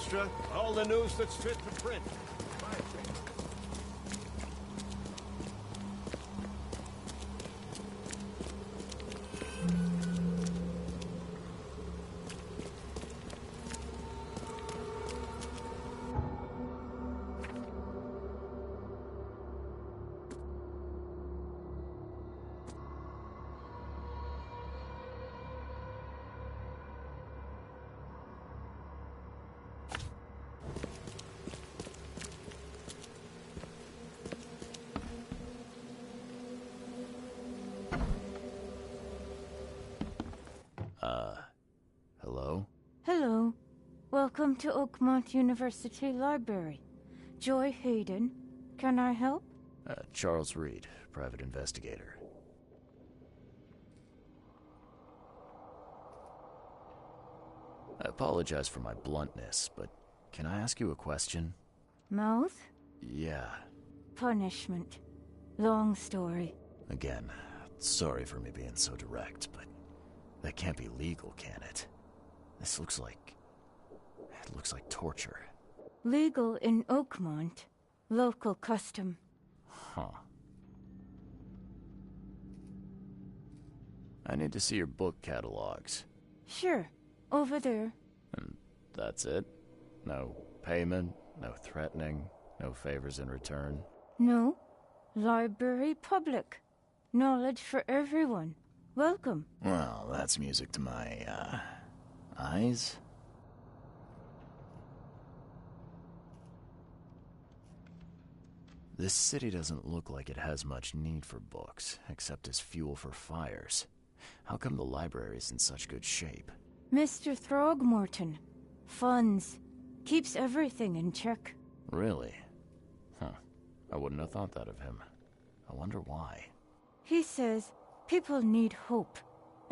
Extra, all the news that's fit to print. Hello? Hello. Welcome to Oakmont University Library. Joy Hayden. Can I help? Charles Reed, private investigator. I apologize for my bluntness, but can I ask you a question? Mouth? Yeah. Punishment. Long story. Again, sorry for me being so direct, but that can't be legal, can it? This looks like... it looks like torture. Legal in Oakmont. Local custom. Huh. I need to see your book catalogs. Sure. Over there. And that's it? No payment, no threatening, no favors in return? No. Library public. Knowledge for everyone. Welcome. Well, that's music to my, eyes? This city doesn't look like it has much need for books, except as fuel for fires. How come the library's in such good shape? Mr. Throgmorton. Funds. Keeps everything in check. Really? Huh. I wouldn't have thought that of him. I wonder why. He says people need hope,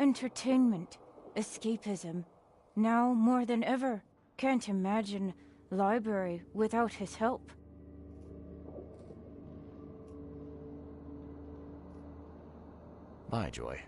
entertainment, escapism. Now more than ever, can't imagine library without his help. Bye, Joy.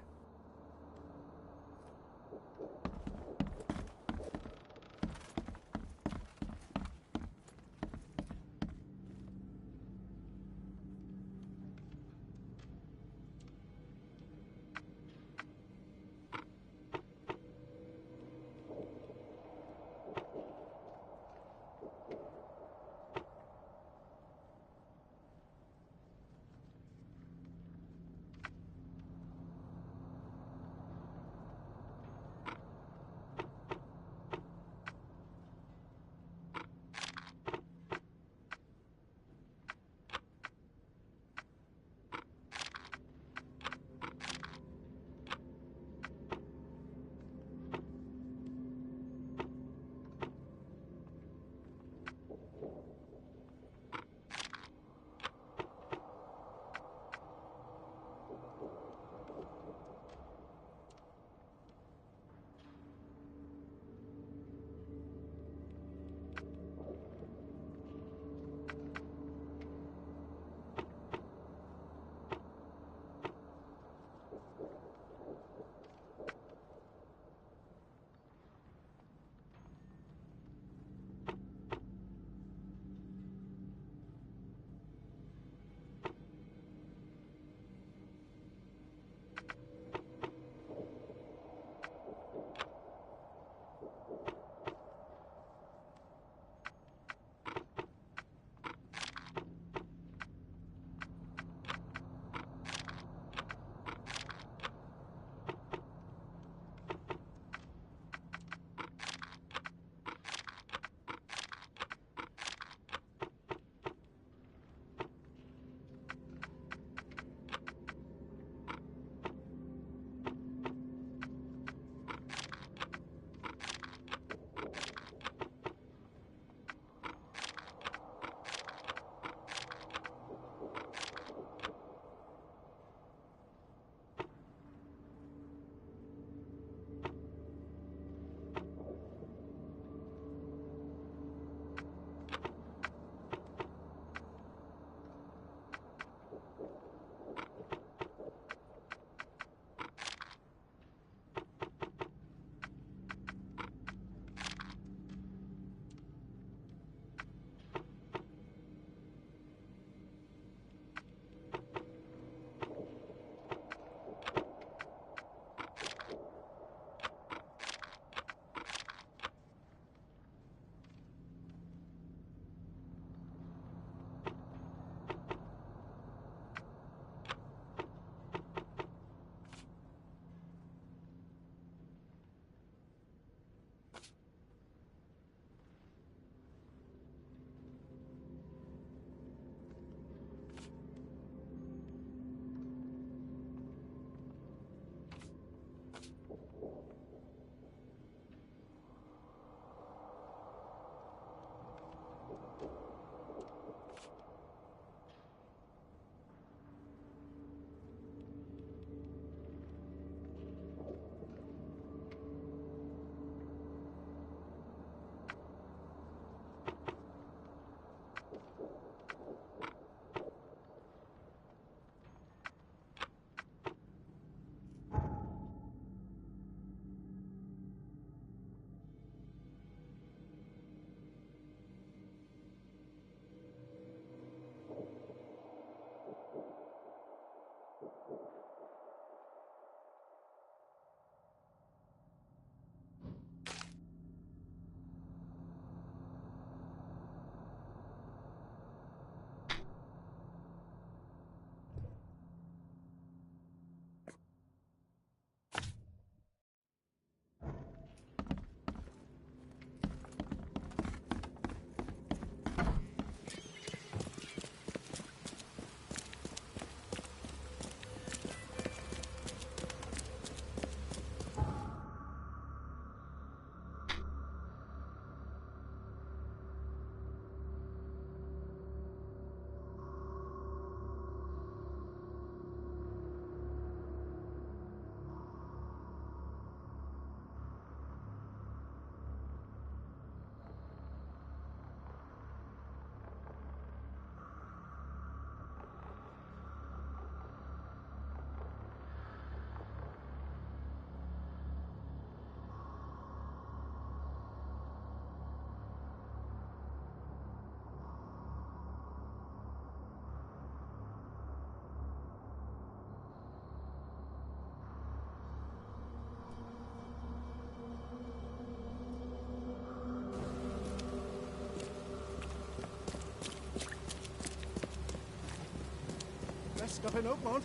stuff in Oakmont.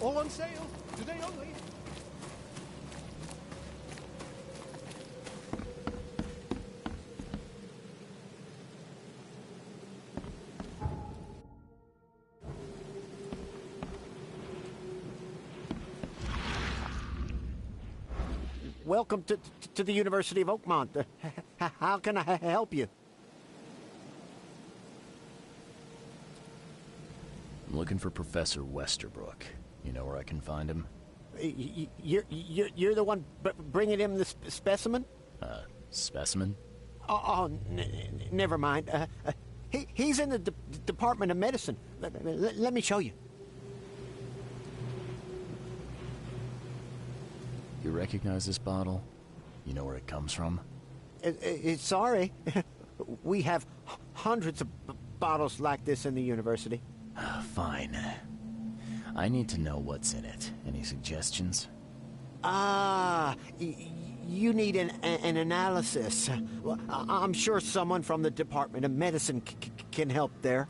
All on sale. Today only. Welcome to the University of Oakmont. How can I help you? I'm looking for Professor Westerbrook. You know where I can find him? You're the one bringing him the specimen? Specimen? Oh, never mind. He's in the Department of Medicine. Let me show you. You recognize this bottle? You know where it comes from? Sorry. We have hundreds of bottles like this in the university. Fine. I need to know what's in it. Any suggestions? You need an analysis. Well, I'm sure someone from the Department of Medicine can help there.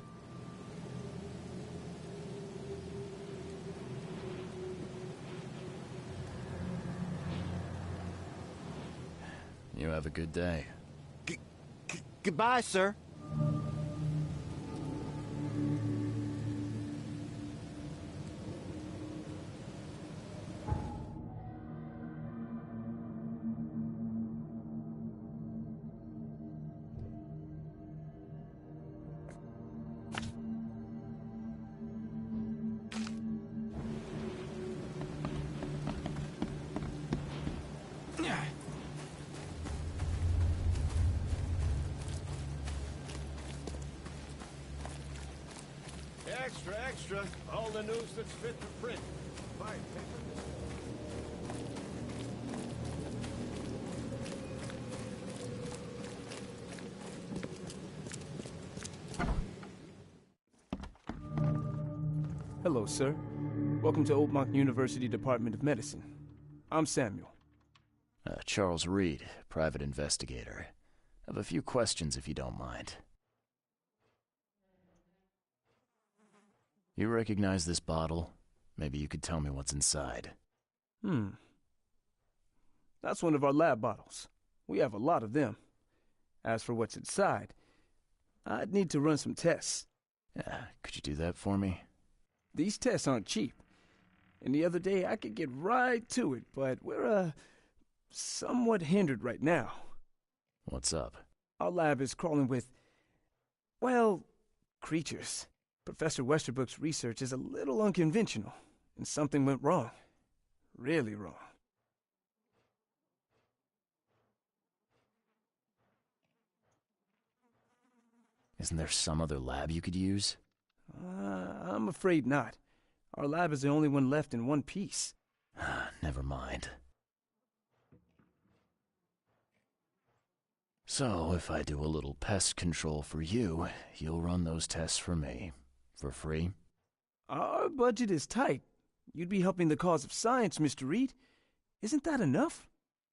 You have a good day. Goodbye, sir. Extra, extra. All the news that's fit to print. Fine, paper. Hello, sir. Welcome to Oakmont University Department of Medicine. I'm Samuel. Charles Reed, private investigator. I have a few questions if you don't mind. You recognize this bottle? Maybe you could tell me what's inside. That's one of our lab bottles. We have a lot of them. As for what's inside, I'd need to run some tests. Could you do that for me? These tests aren't cheap. And the other day I could get right to it, but we're, somewhat hindered right now. What's up? Our lab is crawling with, well, creatures. Professor Westerbrook's research is a little unconventional, and something went wrong. Really wrong. Isn't there some other lab you could use? I'm afraid not. Our lab is the only one left in one piece. Never mind. So, if I do a little pest control for you, you'll run those tests for me. For free? Our budget is tight. You'd be helping the cause of science, Mr. Reed. Isn't that enough?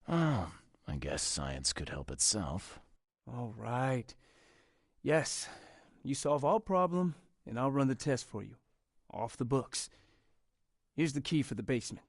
Oh, I guess science could help itself. All right. Yes, you solve our problem, and I'll run the test for you. Off the books. Here's the key for the basement.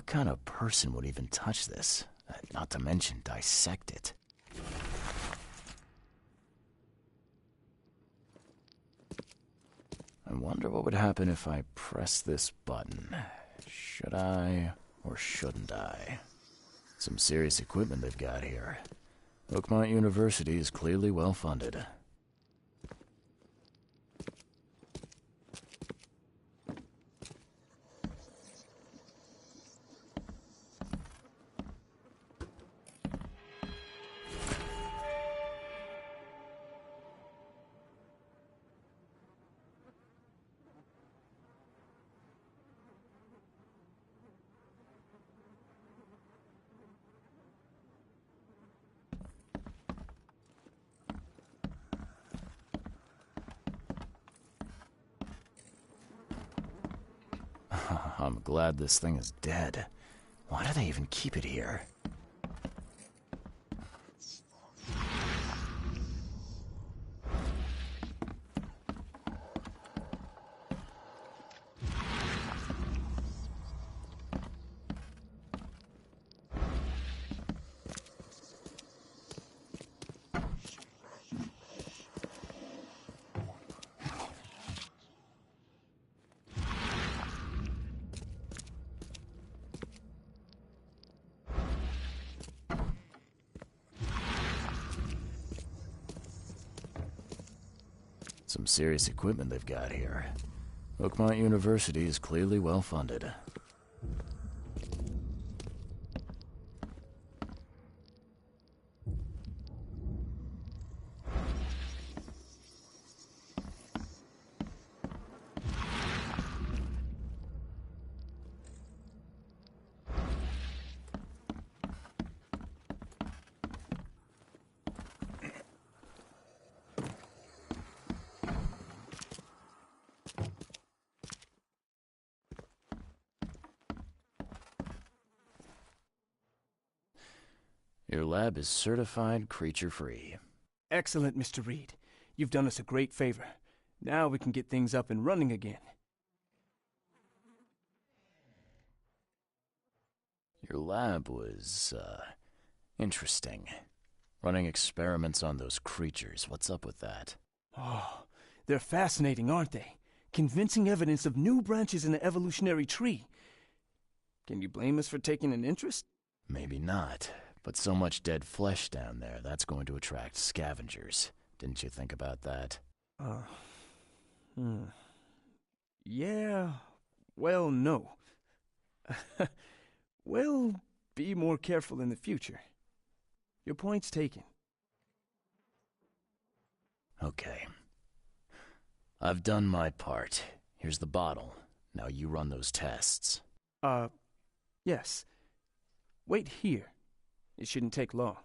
What kind of person would even touch this? Not to mention dissect it. I wonder what would happen if I press this button. Should I or shouldn't I? Some serious equipment they've got here. Oakmont University is clearly well funded. I'm glad this thing is dead. Why do they even keep it here? Some serious equipment they've got here. Oakmont University is clearly well funded. Your lab is certified creature-free. Excellent, Mr. Reed. You've done us a great favor. Now we can get things up and running again. Your lab was, interesting. Running experiments on those creatures. What's up with that? Oh, they're fascinating, aren't they? Convincing evidence of new branches in the evolutionary tree. Can you blame us for taking an interest? Maybe not. But so much dead flesh down there, that's going to attract scavengers. Didn't you think about that? Yeah, well, no. We'll be more careful in the future. Your point's taken. Okay. I've done my part. Here's the bottle. Now you run those tests. Yes. Wait here. It shouldn't take long.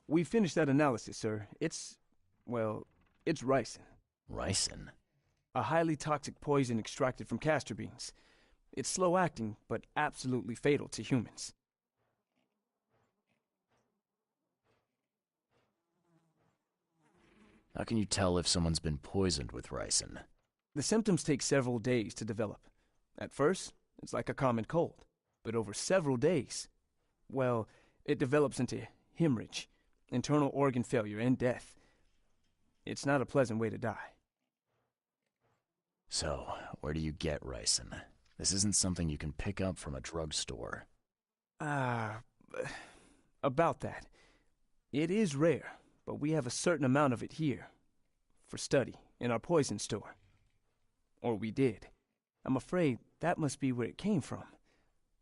We finished that analysis, sir. It's ricin. Ricin? A highly toxic poison extracted from castor beans. It's slow-acting, but absolutely fatal to humans. How can you tell if someone's been poisoned with ricin? The symptoms take several days to develop. At first, it's like a common cold. But over several days, well, it develops into hemorrhage, internal organ failure, and death. It's not a pleasant way to die. So, where do you get ricin? This isn't something you can pick up from a drugstore. About that. It is rare, but we have a certain amount of it here. For study, in our poison store. Or we did. I'm afraid that must be where it came from.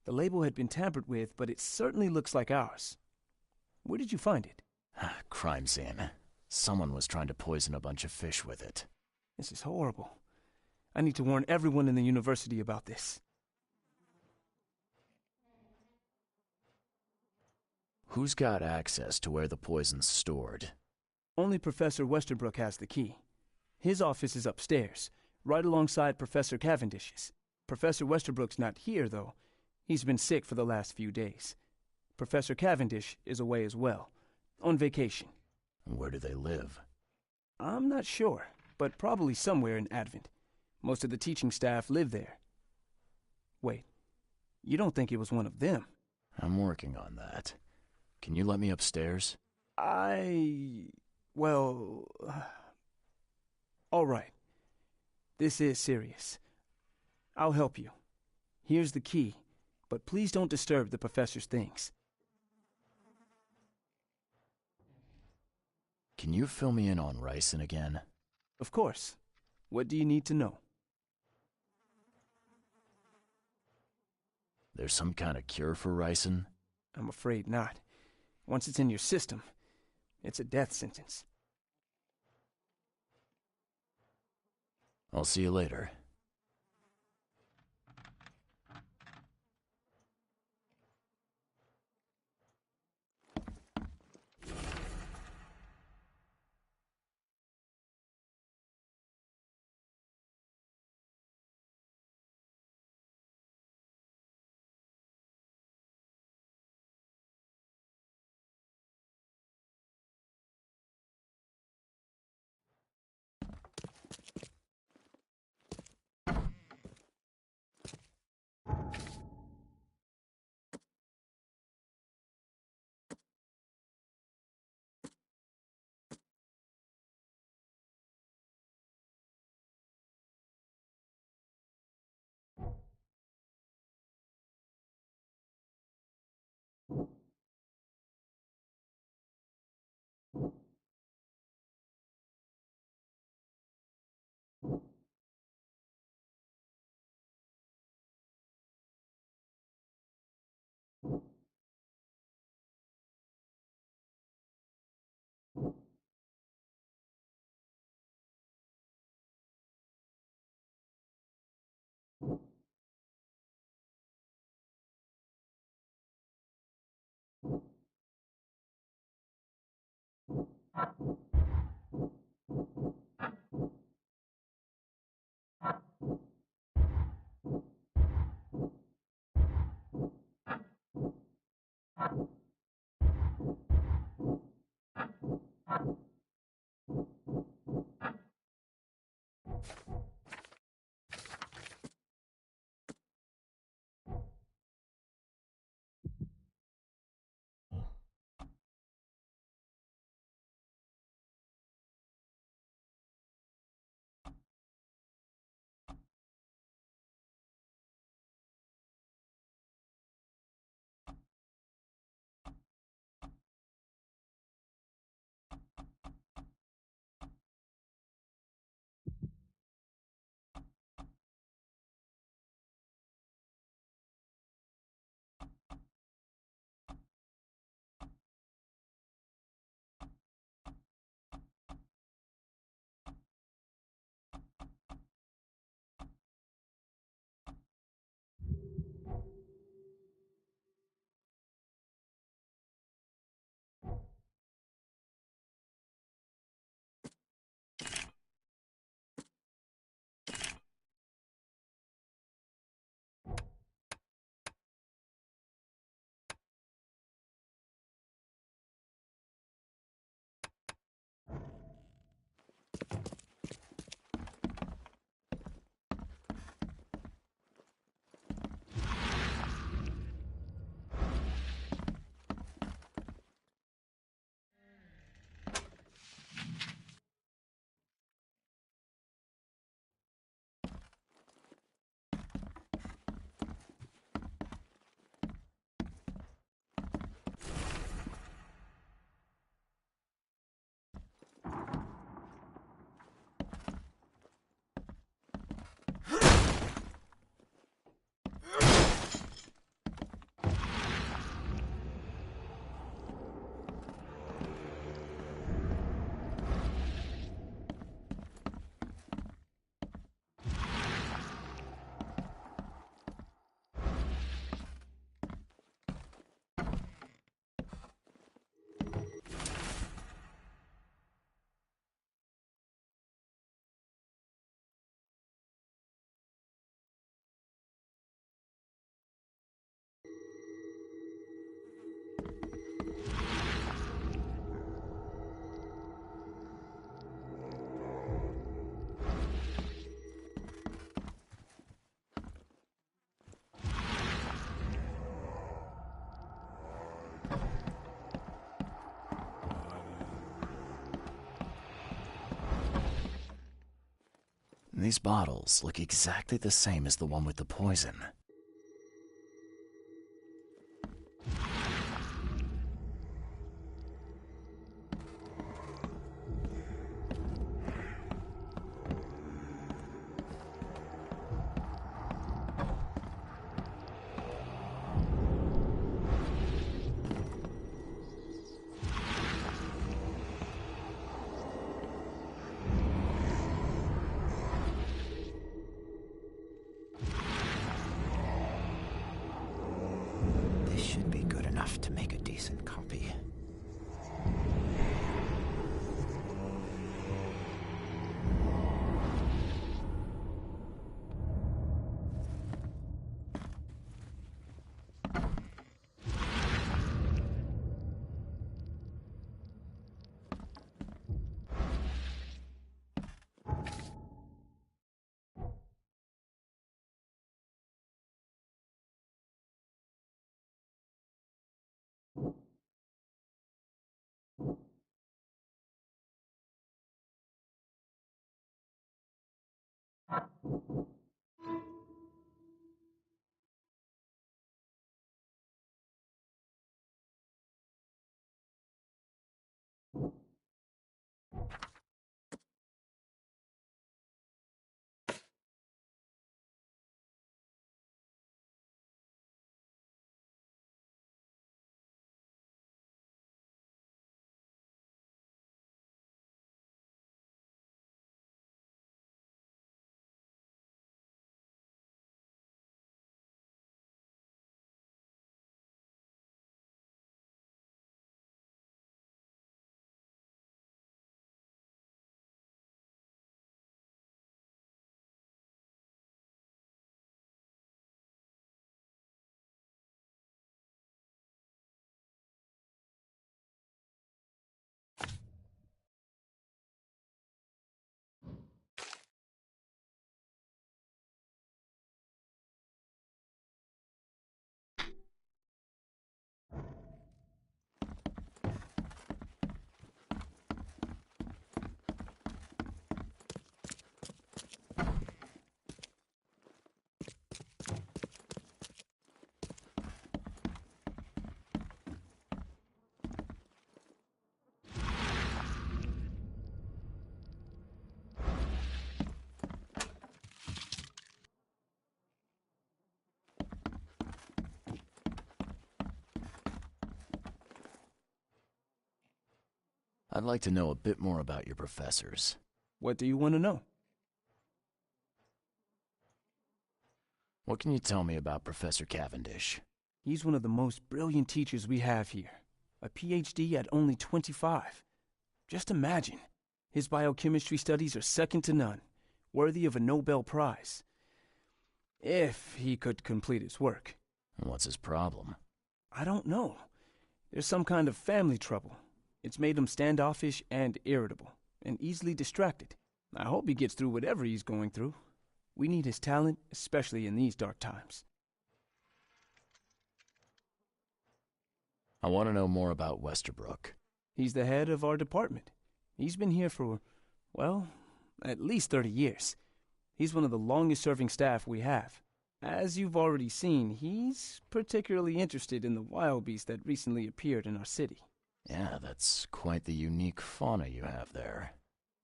The label had been tampered with, but it certainly looks like ours. Where did you find it? Crime scene. Someone was trying to poison a bunch of fish with it. This is horrible. I need to warn everyone in the university about this. Who's got access to where the poison's stored? Only Professor Westerbrook has the key. His office is upstairs, right alongside Professor Cavendish's. Professor Westerbrook's not here, though. He's been sick for the last few days. Professor Cavendish is away as well, on vacation. Where do they live? I'm not sure, but probably somewhere in Advent. Most of the teaching staff live there, Wait, you don't think it was one of them? I'm working on that. Can you let me upstairs? Well... all right. This is serious. I'll help you. Here's the key, but please don't disturb the professor's things. Can you fill me in on Ricin again? Of course. What do you need to know? There's some kind of cure for Ricin? I'm afraid not. Once it's in your system, it's a death sentence. I'll see you later. These bottles look exactly the same as the one with the poison. This should be good enough to make a decent copy. I'd like to know a bit more about your professors. What do you want to know? What can you tell me about Professor Cavendish? He's one of the most brilliant teachers we have here. A PhD at only 25. Just imagine. His biochemistry studies are second to none, worthy of a Nobel Prize. If he could complete his work. What's his problem? I don't know. There's some kind of family trouble. It's made him standoffish and irritable, and easily distracted. I hope he gets through whatever he's going through. We need his talent, especially in these dark times. I want to know more about Westerbrook. He's the head of our department. He's been here for, well, at least 30 years. He's one of the longest-serving staff we have. As you've already seen, he's particularly interested in the wild beast that recently appeared in our city. Yeah, that's quite the unique fauna you have there.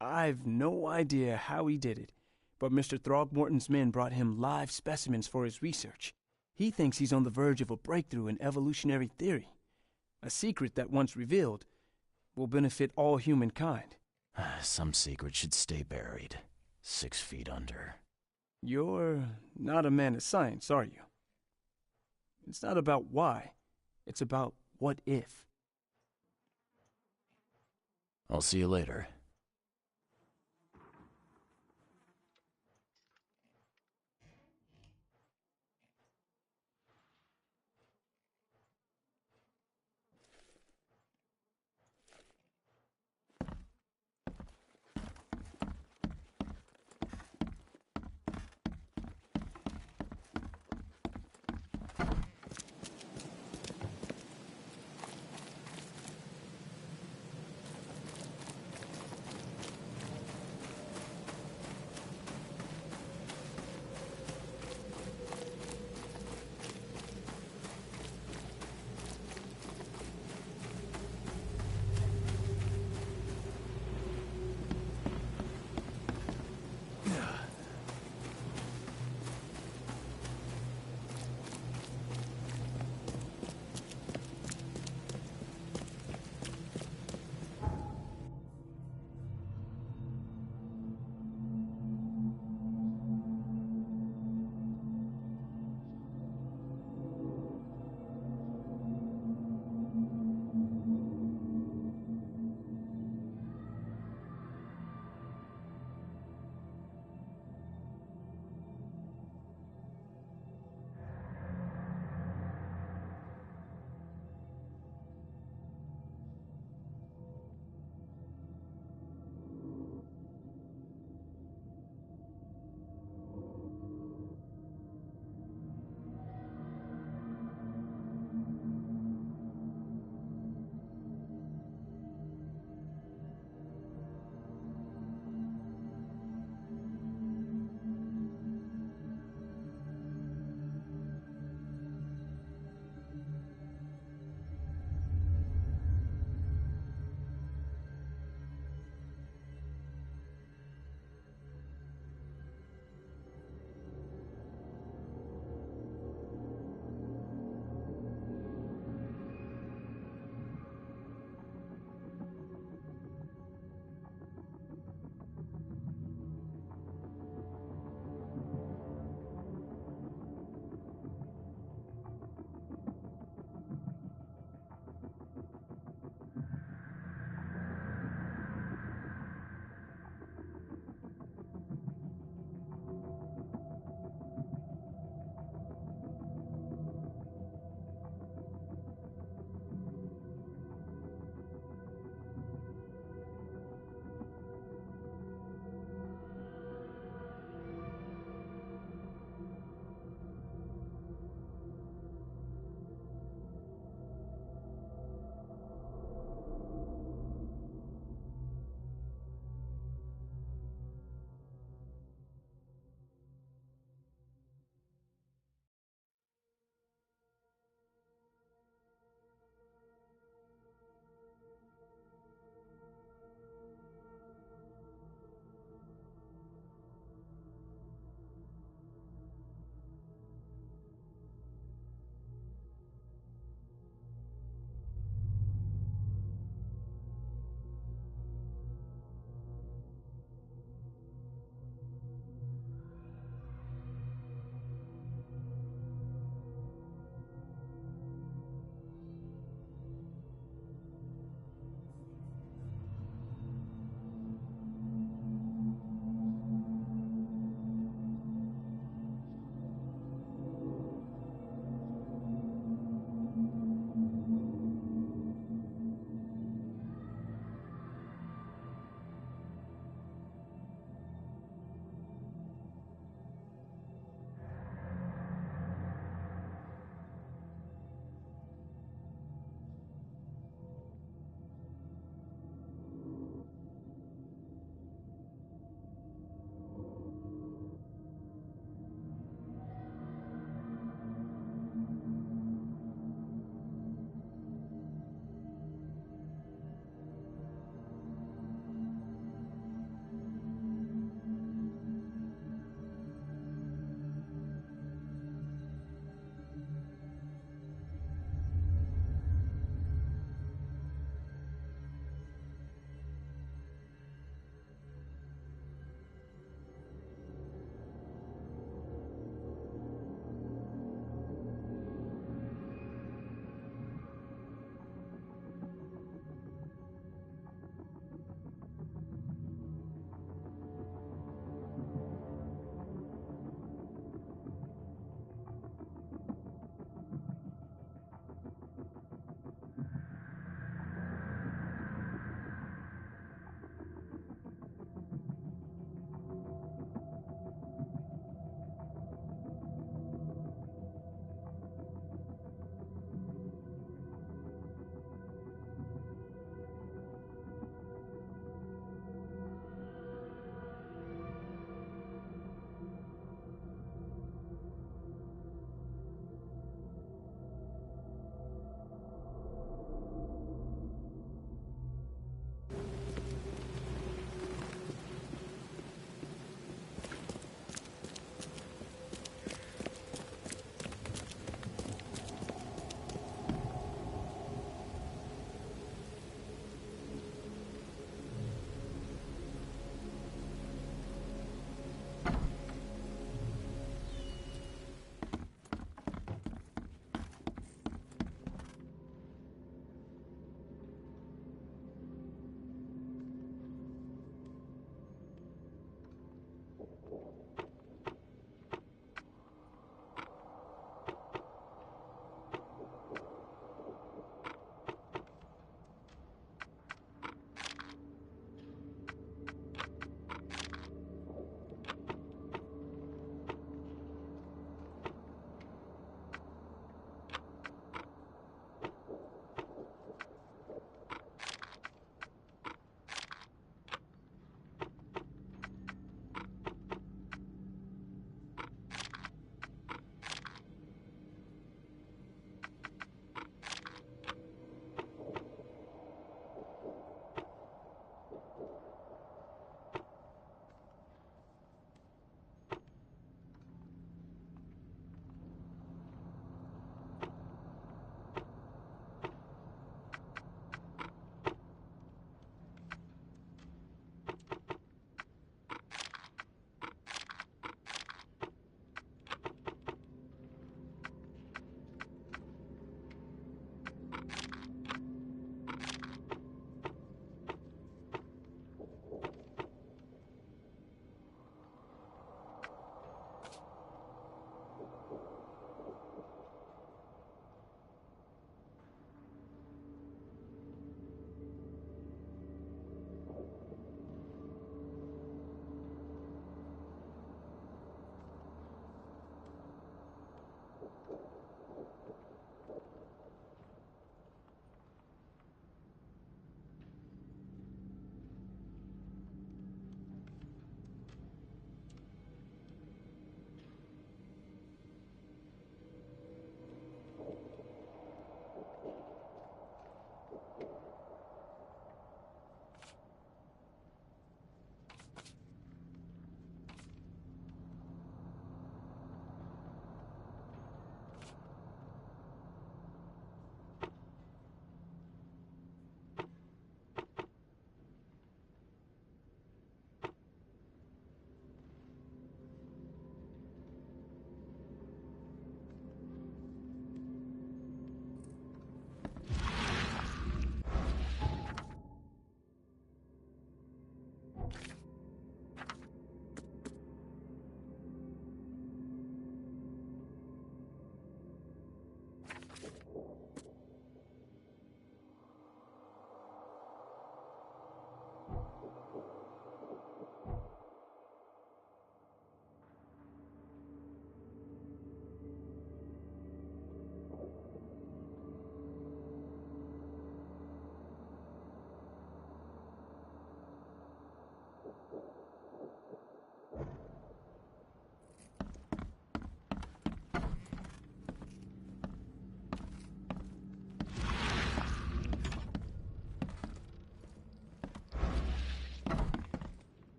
I've no idea how he did it, but Mr. Throgmorton's men brought him live specimens for his research. He thinks he's on the verge of a breakthrough in evolutionary theory, a secret that, once revealed, will benefit all humankind. Some secret should stay buried, 6 feet under. You're not a man of science, are you? It's not about why, it's about what if. I'll see you later.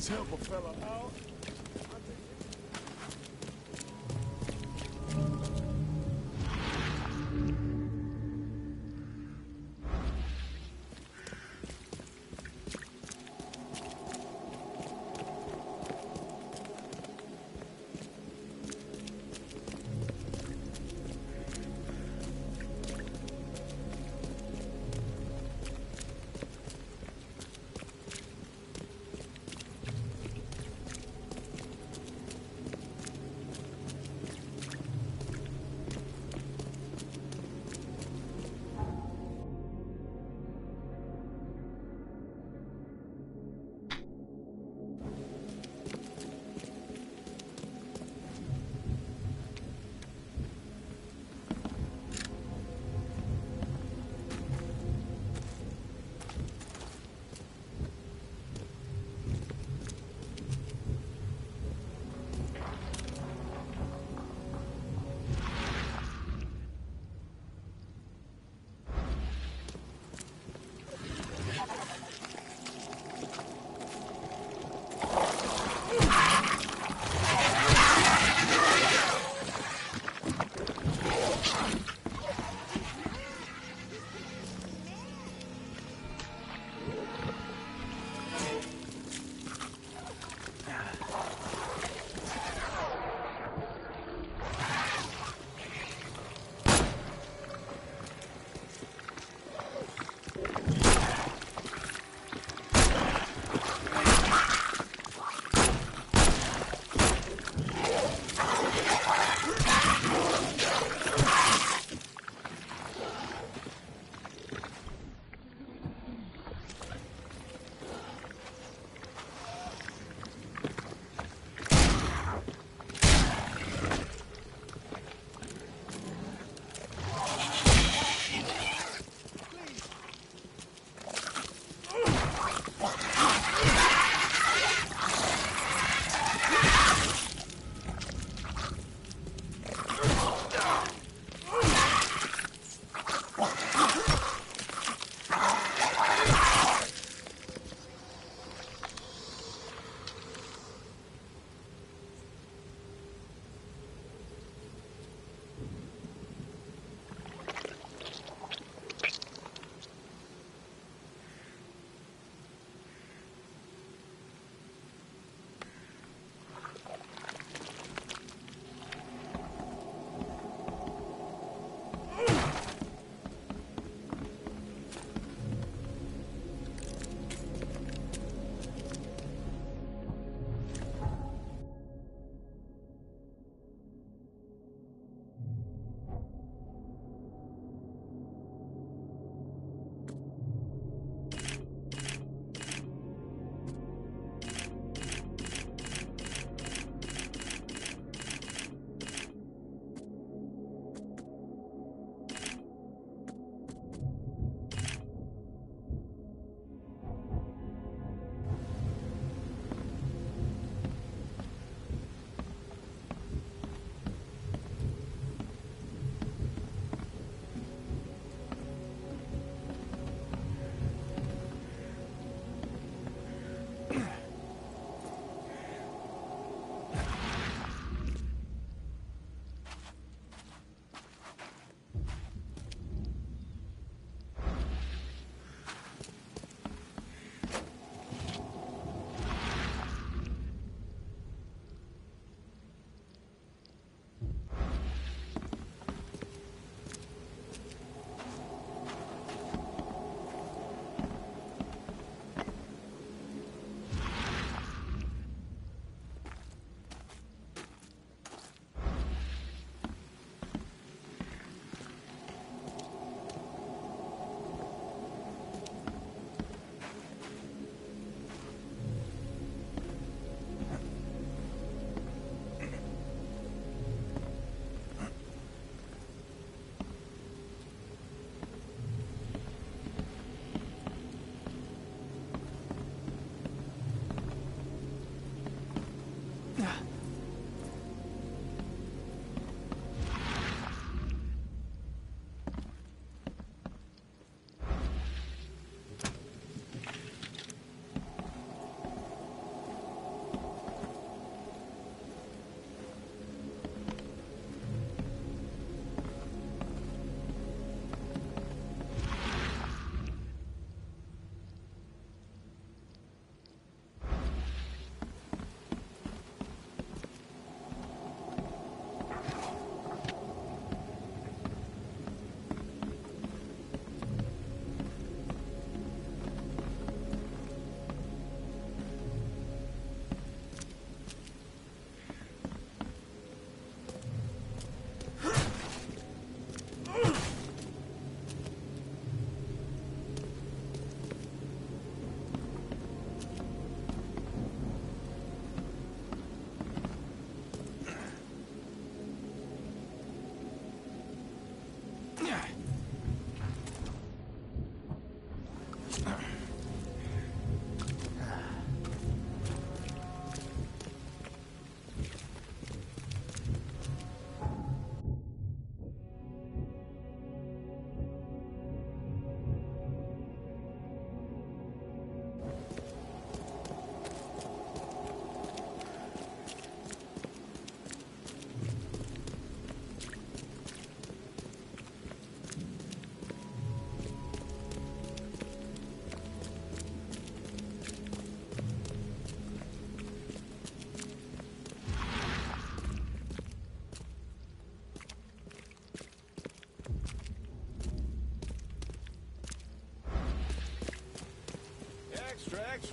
Please help a fella out.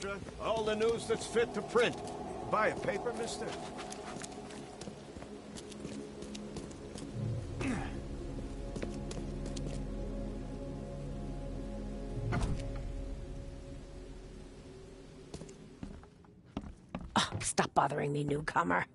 extra. All the news that's fit to print. Buy a paper, mister? Stop bothering me, newcomer.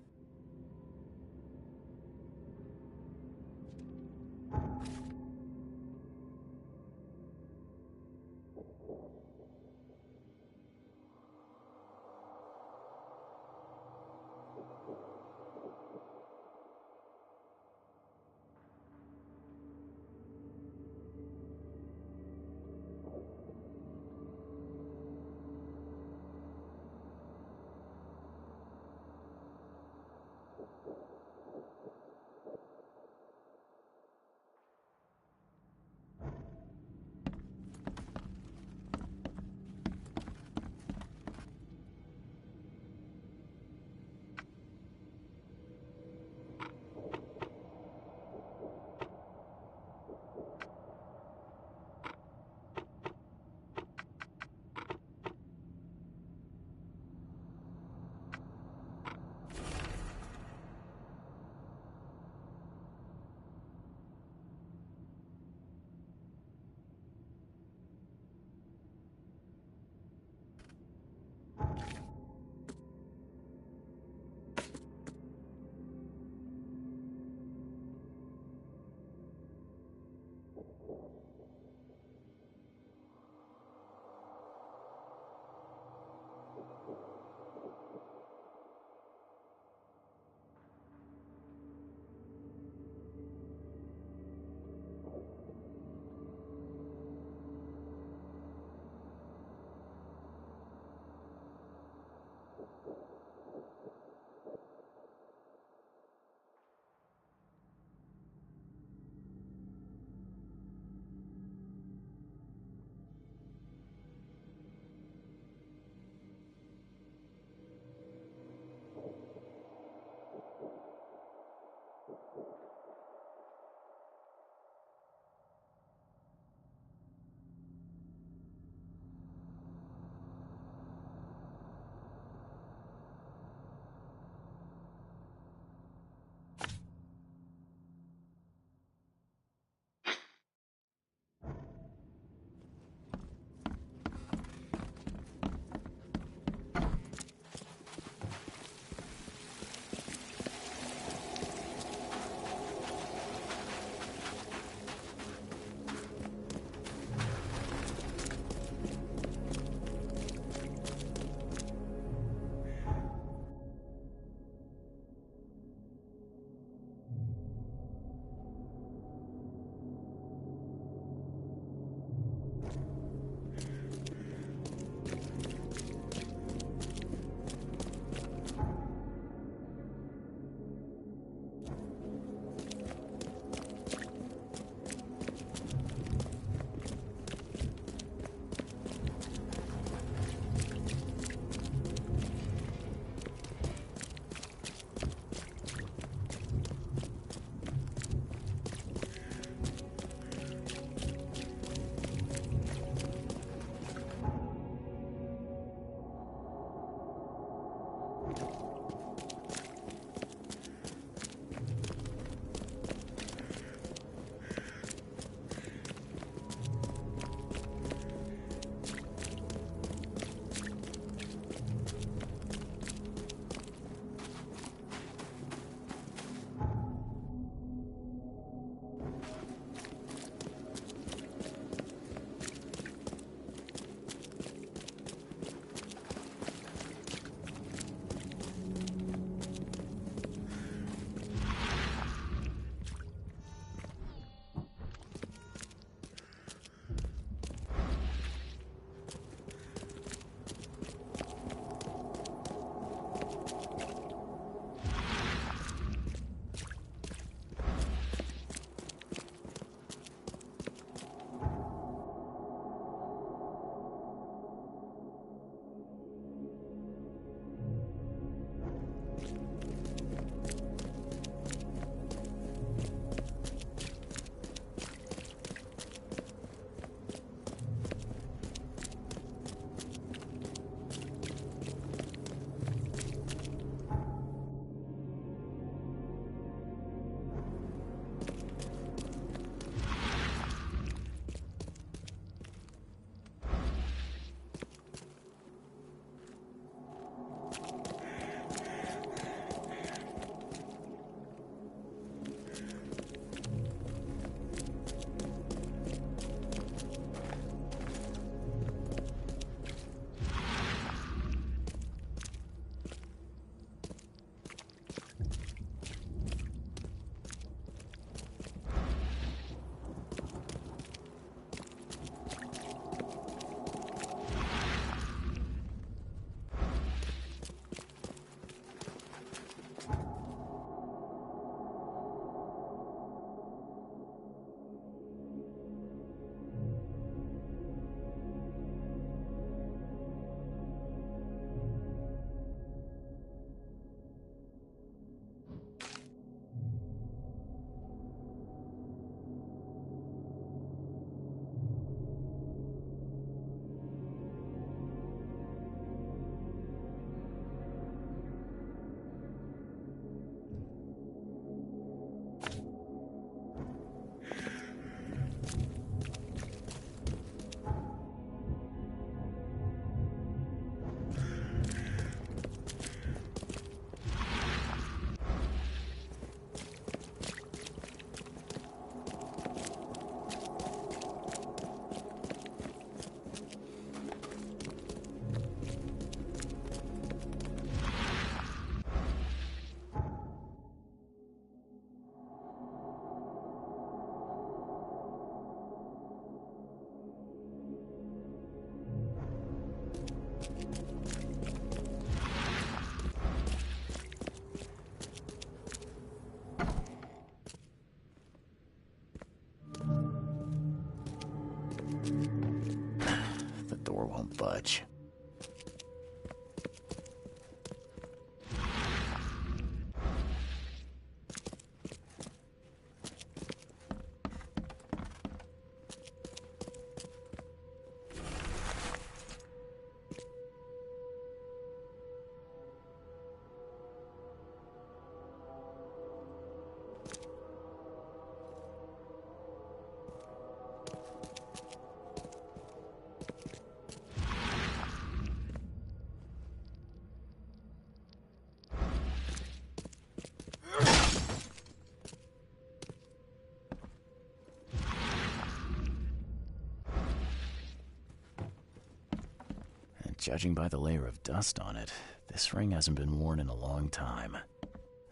judging by the layer of dust on it, this ring hasn't been worn in a long time.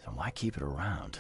So why keep it around?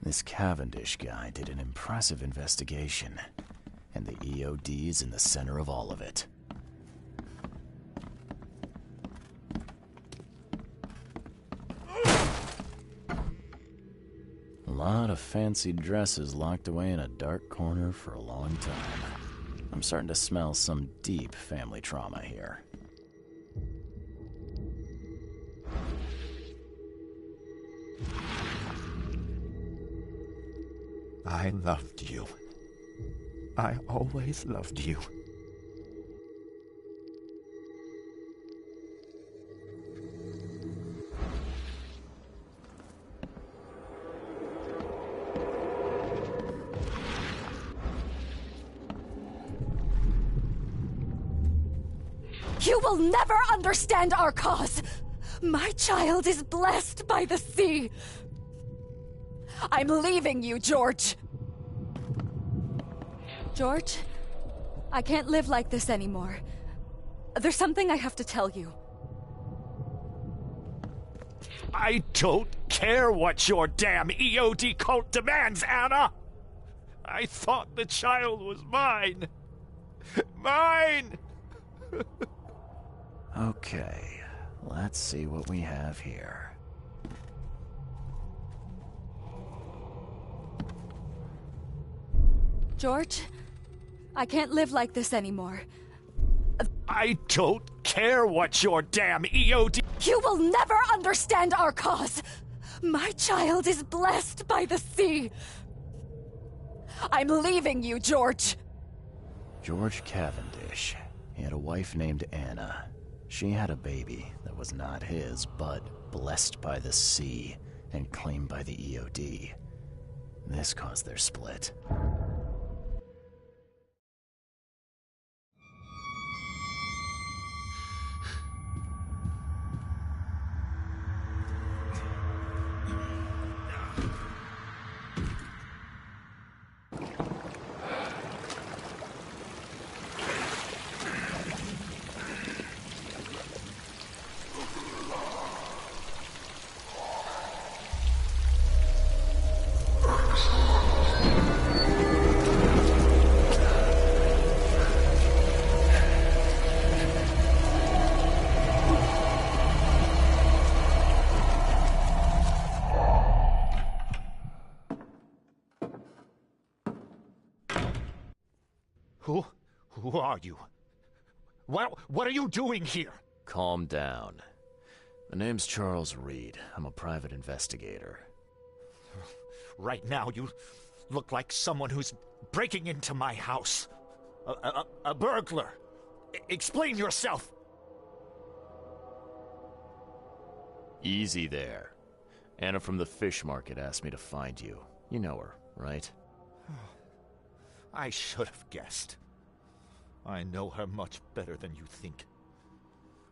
This Cavendish guy did an impressive investigation, and the EOD is in the center of all of it. A lot of fancy dresses locked away in a dark corner for a long time. I'm starting to smell some deep family trauma here. I loved you. I always loved you. You will never understand our cause. My child is blessed by the sea. I'm leaving you, George. George, I can't live like this anymore. There's something I have to tell you. I don't care what your damn EOD cult demands, Anna! I thought the child was mine. Mine! Okay, let's see what we have here. George, I can't live like this anymore. I don't care what your damn EOD... You will never understand our cause. My child is blessed by the sea. I'm leaving you, George. George Cavendish. He had a wife named Anna. She had a baby that was not his, but blessed by the sea and claimed by the EOD. This caused their split. Who are you? What are you doing here? Calm down. The name's Charles Reed. I'm a private investigator. Right now, you look like someone who's breaking into my house. A burglar. Explain yourself. Easy there. Anna from the fish market asked me to find you. You know her, right? I should have guessed. I know her much better than you think.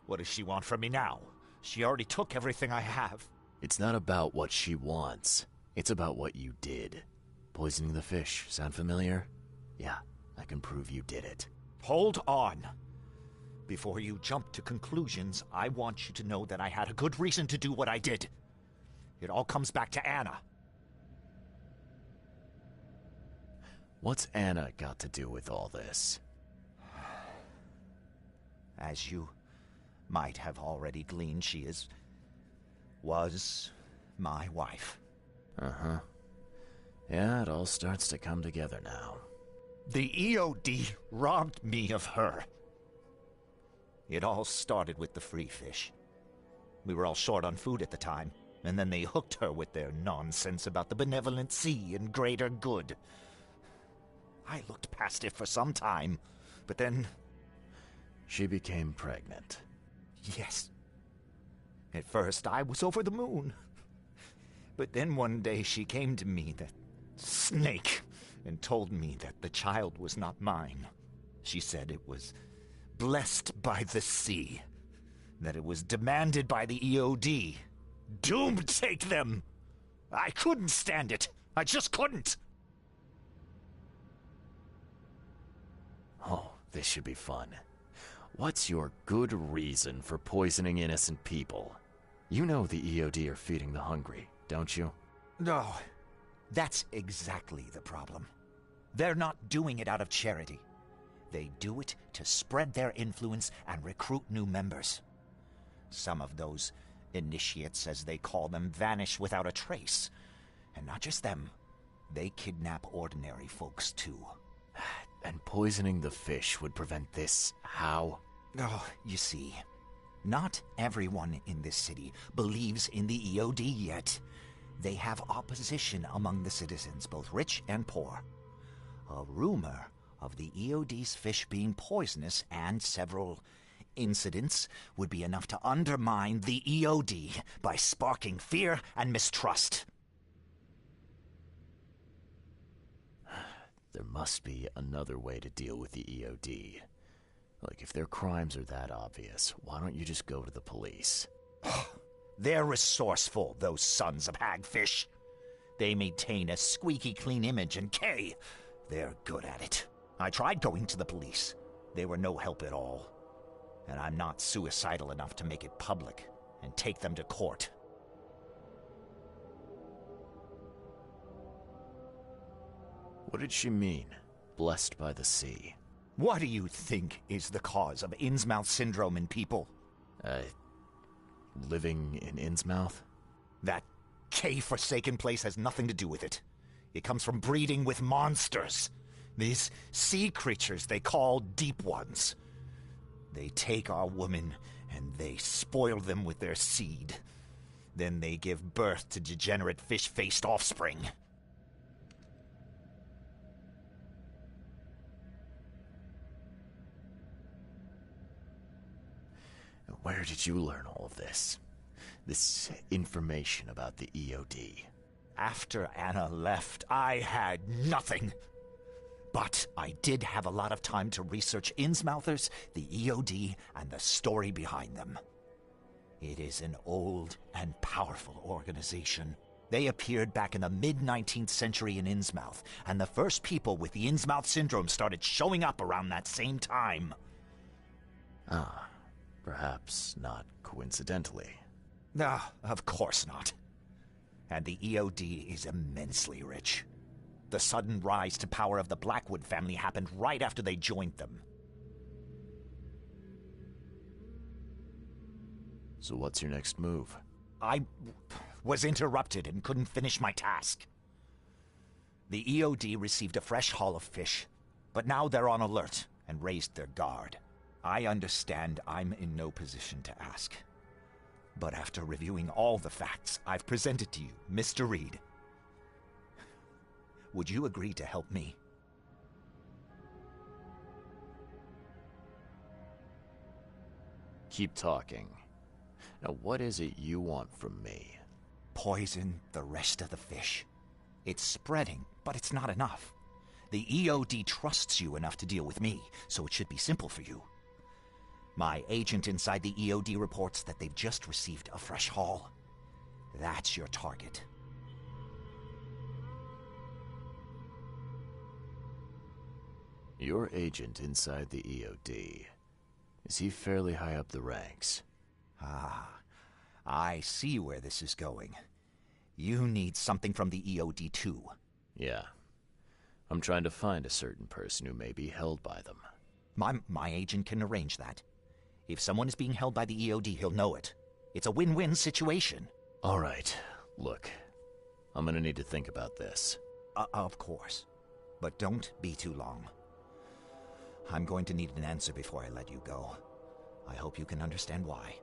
What does she want from me now? She already took everything I have. It's not about what she wants. It's about what you did. Poisoning the fish. Sound familiar? Yeah, I can prove you did it. Hold on. Before you jump to conclusions, I want you to know that I had a good reason to do what I did. It all comes back to Anna. What's Anna got to do with all this? As you might have already gleaned, she was my wife. Uh-huh. Yeah, it all starts to come together now. The EOD robbed me of her. It all started with the free fish. We were all short on food at the time, and then they hooked her with their nonsense about the benevolent sea and greater good. I looked past it for some time, but then... She became pregnant. Yes. At first, I was over the moon. But then one day she came to me, that snake, and told me that the child was not mine. She said it was blessed by the sea, that it was demanded by the EOD. Doomed take them! I couldn't stand it. I just couldn't. Oh, this should be fun. What's your good reason for poisoning innocent people? You know the EOD are feeding the hungry, don't you? No, that's exactly the problem. They're not doing it out of charity. They do it to spread their influence and recruit new members. Some of those initiates, as they call them, vanish without a trace. And not just them. They kidnap ordinary folks, too. And poisoning the fish would prevent this. How? Oh, you see, not everyone in this city believes in the EOD yet. They have opposition among the citizens, both rich and poor. A rumor of the EOD's fish being poisonous and several incidents would be enough to undermine the EOD by sparking fear and mistrust. There must be another way to deal with the EOD. Like, if their crimes are that obvious, why don't you just go to the police? They're resourceful, those sons of hagfish. They maintain a squeaky clean image, and they're good at it. I tried going to the police. They were no help at all. And I'm not suicidal enough to make it public and take them to court. What did she mean? Blessed by the sea. What do you think is the cause of Innsmouth syndrome in people? Living in Innsmouth? That K-forsaken place has nothing to do with it. It comes from breeding with monsters. These sea creatures they call Deep Ones. They take our women and they spoil them with their seed. Then they give birth to degenerate fish-faced offspring. Where did you learn all of this? This information about the EOD? After Anna left, I had nothing. But I did have a lot of time to research Innsmouthers, the EOD, and the story behind them. It is an old and powerful organization. They appeared back in the mid-19th century in Innsmouth, and the first people with the Innsmouth syndrome started showing up around that same time. Ah. Perhaps not coincidentally. No, of course not. And the EOD is immensely rich. The sudden rise to power of the Blackwood family happened right after they joined them. So what's your next move? I was interrupted and couldn't finish my task. The EOD received a fresh haul of fish, but now they're on alert and raised their guard. I understand I'm in no position to ask. But after reviewing all the facts I've presented to you, Mr. Reed, Would you agree to help me? Keep talking. Now, what is it you want from me? Poison the rest of the fish. It's spreading, but it's not enough. The EOD trusts you enough to deal with me, so it should be simple for you. My agent inside the EOD reports that they've just received a fresh haul. That's your target. Your agent inside the EOD. Is he fairly high up the ranks? Ah, I see where this is going. You need something from the EOD too. Yeah. I'm trying to find a certain person who may be held by them. My agent can arrange that. If someone is being held by the EOD, he'll know it. It's a win-win situation. All right. Look, I'm gonna need to think about this. Of course. But don't be too long. I'm going to need an answer before I let you go. I hope you can understand why.